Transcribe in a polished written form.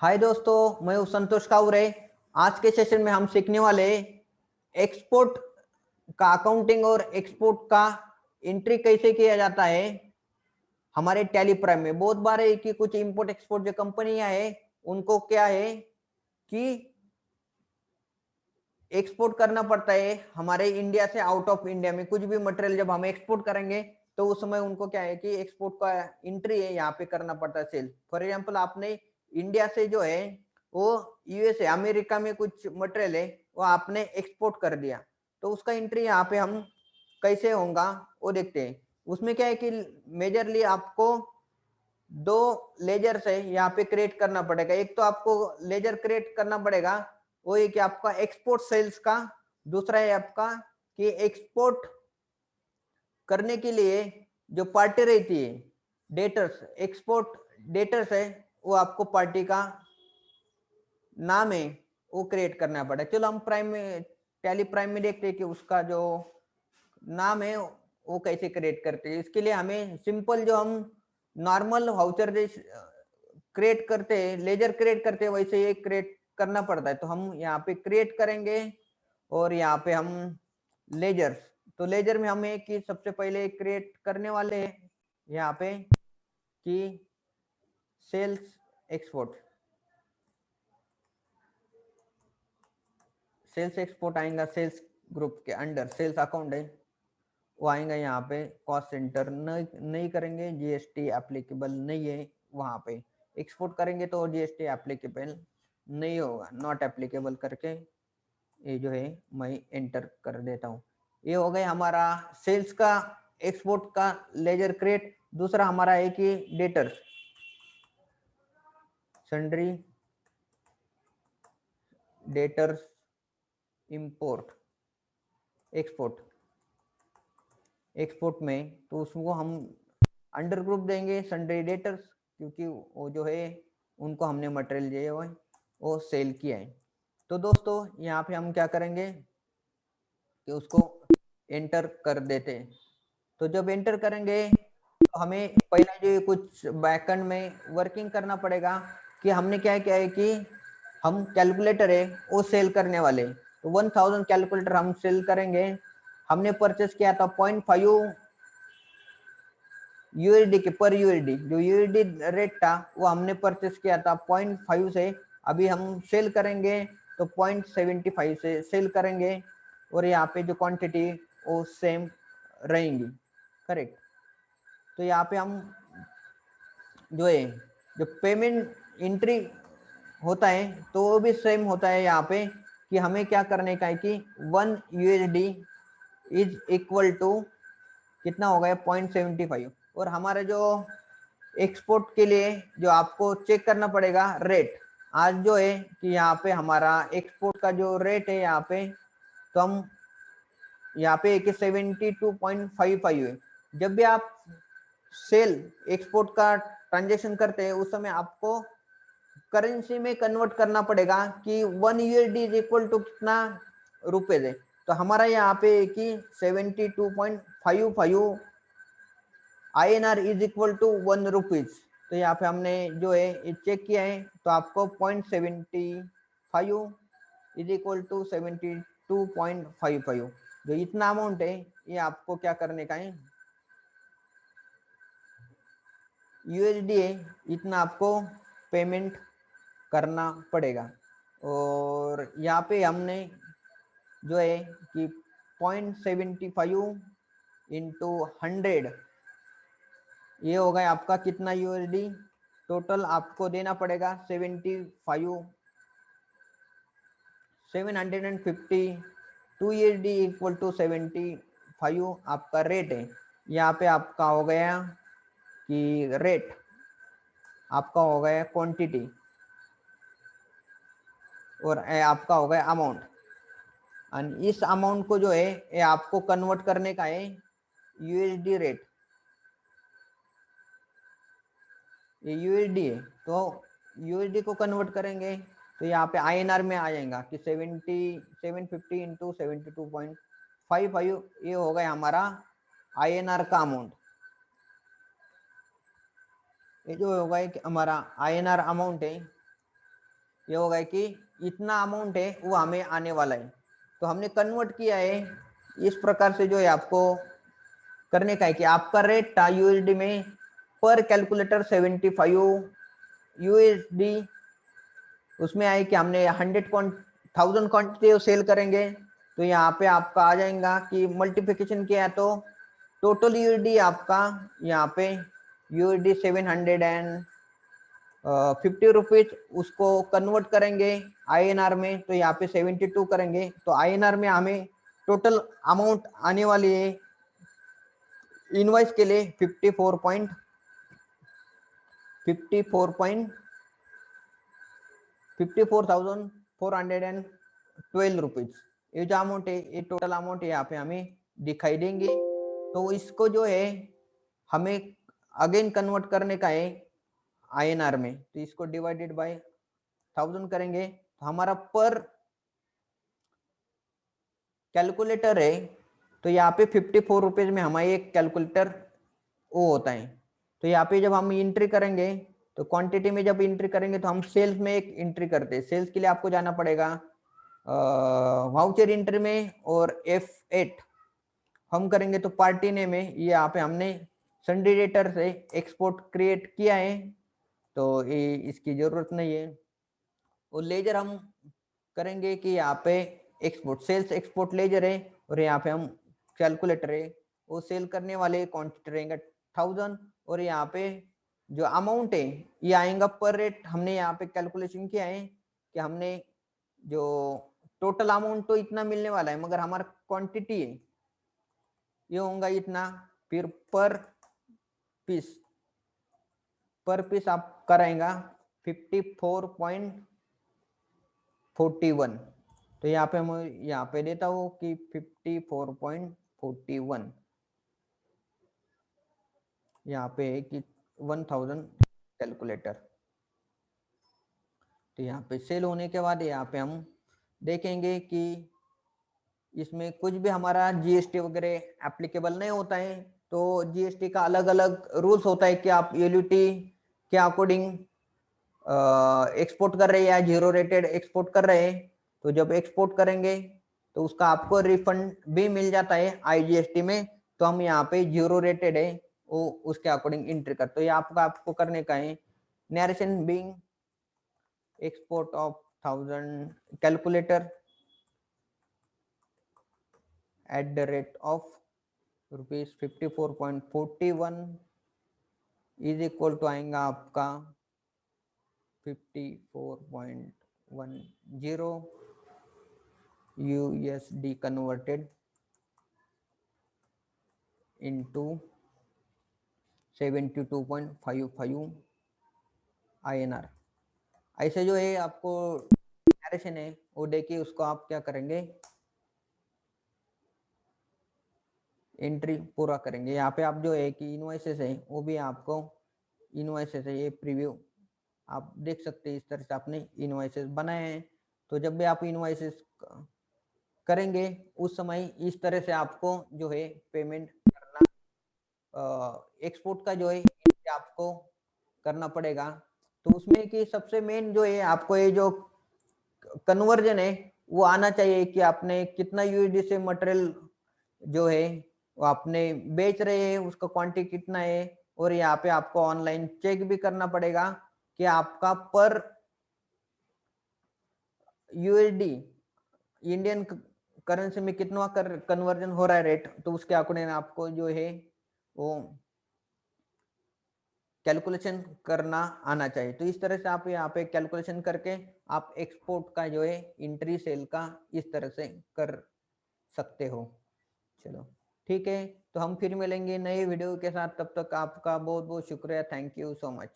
हाय दोस्तों, मैं हूं संतोष काउरे। आज के सेशन में हम सीखने वाले एक्सपोर्ट का अकाउंटिंग और एक्सपोर्ट का एंट्री कैसे किया जाता है हमारे टैली प्राइम में। बहुत बार है कि कुछ इंपोर्ट एक्सपोर्ट जो कंपनियां है उनको क्या है कि एक्सपोर्ट करना पड़ता है हमारे इंडिया से आउट ऑफ इंडिया में। कुछ भी मटेरियल जब हम एक्सपोर्ट करेंगे तो उस समय उनको क्या है कि एक्सपोर्ट का एंट्री है यहाँ पे करना पड़ता है सेल। फॉर एग्जांपल आपने इंडिया से जो है वो यूएसए अमेरिका में कुछ मटेरियल है वो आपने एक्सपोर्ट कर दिया, तो उसका एंट्री यहाँ पे हम कैसे होगा वो देखते हैं। उसमें क्या है कि मेजरली आपको दो लेजर से यहाँ पे क्रिएट करना पड़ेगा। एक तो आपको लेजर क्रिएट करना पड़ेगा, वो है कि आपका एक्सपोर्ट सेल्स का। दूसरा है आपका कि एक्सपोर्ट करने के लिए जो पार्टी रहती है डेटर्स, एक्सपोर्ट डेटर्स है वो आपको पार्टी का नाम है वो क्रिएट करना पड़ेगा। चलो हम प्राइम में टैली प्राइम में देखते हैं कि उसका जो नाम है वो कैसे क्रिएट करते हैं। इसके लिए हमें सिंपल जो हम नॉर्मल वाउचर क्रिएट करते हैं, लेजर क्रिएट करते हैं, वैसे ये क्रिएट करना पड़ता है। तो हम यहाँ पे क्रिएट करेंगे और यहाँ पे हम लेजर, तो लेजर में हम एक सबसे पहले क्रिएट करने वाले हैं यहाँ पे कि सेल्स एक्सपोर्ट। सेल्स एक्सपोर्ट आएगा सेल्स ग्रुप के अंडर, सेल्स अकाउंट है वो आएगा यहाँ पे। कॉस्ट सेंटर नहीं करेंगे, जीएसटी एप्लीकेबल नहीं है वहां पे। एक्सपोर्ट करेंगे तो जीएसटी एप्लीकेबल नहीं होगा, नॉट एप्लीकेबल करके ये जो है मैं एंटर कर देता हूँ। ये हो गया हमारा सेल्स का एक्सपोर्ट का लेजर क्रिएट। दूसरा हमारा है कि debtors, sundry debtors import export. Export में तो उसको हम अंडर ग्रुप देंगे सन्ड्री डेटर्स, क्योंकि वो जो है उनको हमने मटेरियल जो है वो सेल किया है। तो दोस्तों यहाँ पे हम क्या करेंगे कि उसको एंटर कर देते हैं। तो जब एंटर करेंगे तो हमें पहले जो कुछ बैकएंड में वर्किंग करना पड़ेगा कि हमने क्या किया है कि हम कैलकुलेटर है वो सेल करने वाले। तो 1000 कैलकुलेटर हम सेल करेंगे। हमने परचेस किया था 0.5 यूएसडी के पर यूएसडी, जो यूएसडी रेट था वो हमने परचेस किया था 0.5 से। अभी हम सेल करेंगे तो 0.75 से सेल करेंगे और यहाँ पे जो क्वांटिटी वो सेम रहेंगी, करेक्ट। तो यहाँ पे हम जो है जो पेमेंट एंट्री होता है तो वो भी सेम होता है यहाँ पे कि हमें क्या करने का है कि 1 यूएसडी इज इक्वल टू कितना हो गया 0.75। और हमारे जो एक्सपोर्ट के लिए जो आपको चेक करना पड़ेगा रेट, आज जो है कि यहाँ पे हमारा एक्सपोर्ट का जो रेट है यहाँ पे, तो हम यहाँ पे 72.55 है। जब भी आप सेल एक्सपोर्ट का ट्रांजेक्शन करते हैं उस समय आपको करेंसी में कन्वर्ट करना पड़ेगा कि 1 यूएसडी इज इक्वल टू कितना रुपए है। तो हमारा यहाँ पे कि 72.55 INR is equal to 1 rupees. तो यहाँ पे हमने जो है चेक किया है तो आपको 0.75 इज इक्वल टू 72.55, जो इतना अमाउंट है ये आपको क्या करने का है, यूएसडी है, इतना आपको पेमेंट करना पड़ेगा। और यहाँ पे हमने जो है कि 0.75 इंटू 100, ये हो गया आपका कितना यूएसडी। टोटल आपको देना पड़ेगा 752 यूएसडी इक्वल टू 75 आपका रेट है। यहाँ पे आपका हो गया कि रेट आपका हो गया क्वांटिटी और आपका हो गया अमाउंट। और इस अमाउंट को जो है ये आपको कन्वर्ट करने का है यूएसडी रेट, ये यूएसडी है। तो यूएसडी को कन्वर्ट करेंगे तो यहाँ पे आईएनआर में आ जाएगा कि 750 इंटू 72.55, ये हो गया हमारा आईएनआर का अमाउंट। ये जो होगा कि हमारा आईएनआर अमाउंट है ये होगा कि इतना अमाउंट है वो हमें आने वाला है, तो हमने कन्वर्ट किया है इस प्रकार से। जो है आपको करने का है कि आपका रेट था यूएसडी में पर कैलकुलेटर 75 यूएसडी, उसमें आए कि हमने 100,000 क्वांटिटी सेल करेंगे, तो यहाँ पे आपका आ जाएगा कि मल्टीप्लिकेशन किया तो टोटल यूएसडी आपका यहाँ पे यूएसडी 750 उसको कन्वर्ट करेंगे आईएनआर में, तो यहाँ पे 72 करेंगे, तो आईएनआर में हमें टोटल अमाउंट आने वाली है इनवॉइस के लिए 54,412 रुपीज। ये जो अमाउंट है ये टोटल अमाउंट यहाँ पे हमें दिखाई देंगे। तो इसको जो है हमें अगेन कन्वर्ट करने का है आईएनआर में, तो इसको डिवाइडेड बाय 1000 करेंगे, तो हमारा पर कैलकुलेटर है, तो यहाँ पे 54 रुपीज में हमारा एक कैलकुलेटर वो होता है। तो यहाँ पे जब हम एंट्री करेंगे, तो क्वांटिटी में जब एंट्री करेंगे तो हम सेल्स में एक एंट्री करते हैं। सेल्स के लिए आपको जाना पड़ेगा वाउचर एंट्री में, और F8 हम करेंगे तो पार्टी नेम में ये यहाँ पे हमने सनडेटर से एक्सपोर्ट क्रिएट किया है, तो ये इसकी जरूरत नहीं है। और लेजर हम करेंगे कि यहाँ पे एक्सपोर्ट सेल्स एक्सपोर्ट लेजर है, और यहाँ पे हम कैलकुलेटर है वो सेल करने वाले क्वांटिटी रहेंगे 1000, और यहाँ पे जो अमाउंट है ये आएगा पर रेट। हमने यहाँ पे कैलकुलेशन किया है कि हमने जो टोटल अमाउंट तो इतना मिलने वाला है, मगर हमारा क्वांटिटी है ये होगा इतना, फिर पर पीस आप कराएगा 54.41, तो यहाँ पे मैं यहाँ पे देता हूँ कि 54.41, यहाँ पे है कि 1000 कैलकुलेटर। तो यहाँ पे सेल होने के बाद यहाँ पे हम देखेंगे कि इसमें कुछ भी हमारा जीएसटी वगैरह एप्लीकेबल नहीं होता है, तो जीएसटी का अलग अलग रूल्स होता है कि आप एलयूटी के अकॉर्डिंग एक्सपोर्ट कर रहे हैं या जीरो रेटेड एक्सपोर्ट कर रहे हैं। तो जब एक्सपोर्ट करेंगे तो उसका आपको रिफंड भी मिल जाता है आईजीएसटी में, तो हम यहाँ पे जीरो रेटेड है वो उसके अकॉर्डिंग एंट्री करते, तो ये आपको करने का है narration being export of 1000 calculator at the rate of rupees 54.41 is equal to आएगा आपका 54.10 USD कन्वर्टेड इनटू 72.55 INR। ऐसे जो है आपको नरेशन है वो देखिए, उसको आप क्या करेंगे एंट्री पूरा करेंगे। यहाँ पे आप जो है कि इनवॉइसेस है वो भी आपको इनवॉइसेस है, ये प्रीव्यू आप देख सकते हैं, इस तरह से आपने इनवॉइसेस बनाए हैं। तो जब भी आप इनवॉइसेस करेंगे उस समय इस तरह से आपको जो है पेमेंट करना, एक्सपोर्ट का जो है आपको करना पड़ेगा। तो उसमें कि सबसे मेन जो है आपको ये जो कन्वर्जन है वो आना चाहिए कि आपने कितना यूएसडी से मटेरियल जो है वो आपने बेच रहे हैं, उसका क्वांटिटी कितना है, और यहाँ पे आपको ऑनलाइन चेक भी करना पड़ेगा कि आपका पर यूएसडी इंडियन करेंसी में कितना कन्वर्जन हो रहा है रेट, तो उसके अकॉर्डिंग आपको जो है वो कैलकुलेशन करना आना चाहिए। तो इस तरह से आप यहाँ पे कैलकुलेशन करके आप एक्सपोर्ट का जो है इंट्री सेल का इस तरह से कर सकते हो। चलो ठीक है, तो हम फिर मिलेंगे नए वीडियो के साथ, तब तक आपका बहुत बहुत शुक्रिया, थैंक यू सो मच।